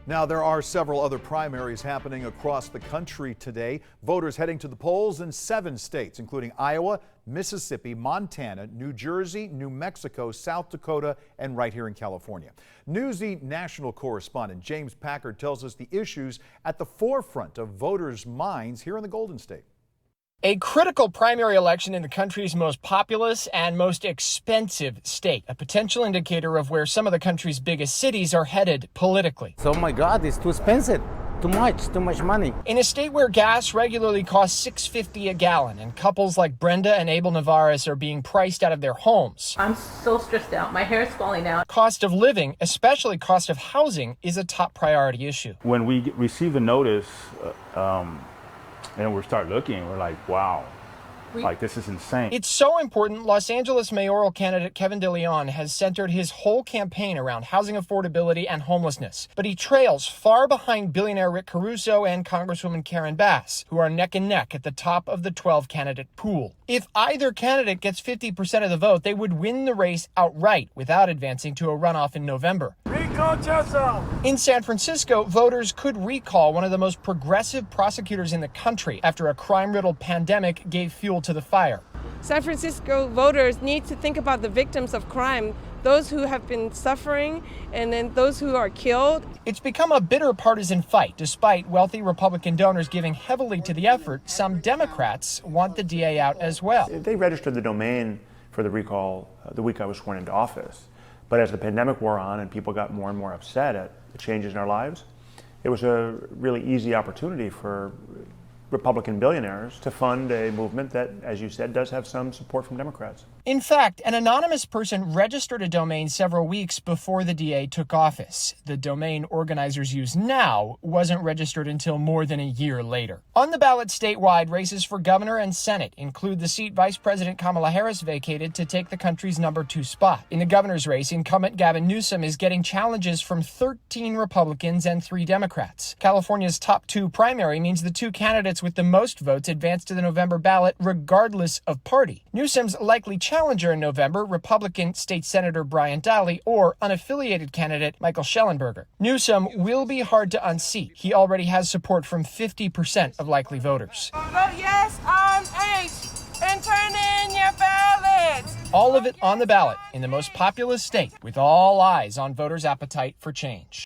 Now, there are several other primaries happening across the country today. Voters heading to the polls in 7 states, including Iowa, Mississippi, Montana, New Jersey, New Mexico, South Dakota, and right here in California. Newsy national correspondent James Packard tells us the issues at the forefront of voters' minds here in the Golden State. A critical primary election in the country's most populous and most expensive state, a potential indicator of where some of the country's biggest cities are headed politically. Oh my God, it's too expensive. Too much money. In a state where gas regularly costs $6.50 a gallon and couples like Brenda and Abel Navarez are being priced out of their homes. I'm so stressed out. My hair is falling out. Cost of living, especially cost of housing, is a top priority issue. When we receive the notice, and we start looking, we're like, wow, like this is insane. It's so important, Los Angeles mayoral candidate Kevin De Leon has centered his whole campaign around housing affordability and homelessness. But he trails far behind billionaire Rick Caruso and Congresswoman Karen Bass, who are neck and neck at the top of the 12-candidate pool. If either candidate gets 50% of the vote, they would win the race outright without advancing to a runoff in November. In San Francisco, voters could recall one of the most progressive prosecutors in the country after a crime-riddled pandemic gave fuel to the fire. San Francisco voters need to think about the victims of crime, those who have been suffering, and then those who are killed. It's become a bitter partisan fight. Despite wealthy Republican donors giving heavily to the effort, some Democrats want the DA out as well. They registered the domain for the recall the week I was sworn into office. But as the pandemic wore on and people got more and more upset at the changes in our lives, it was a really easy opportunity for Republican billionaires to fund a movement that, as you said, does have some support from Democrats. In fact, an anonymous person registered a domain several weeks before the DA took office. The domain organizers use now wasn't registered until more than a year later. On the ballot statewide, races for governor and Senate include the seat Vice President Kamala Harris vacated to take the country's number 2 spot. In the governor's race, incumbent Gavin Newsom is getting challenges from 13 Republicans and 3 Democrats. California's top 2 primary means the 2 candidates with the most votes advance to the November ballot regardless of party. Newsom's likely challenger in November, Republican State Senator Brian Daly, or unaffiliated candidate Michael Schellenberger. Newsom will be hard to unseat. He already has support from 50% of likely voters. Vote yes on H and turn in your ballots. All of it on the ballot in the most populous state, with all eyes on voters' appetite for change.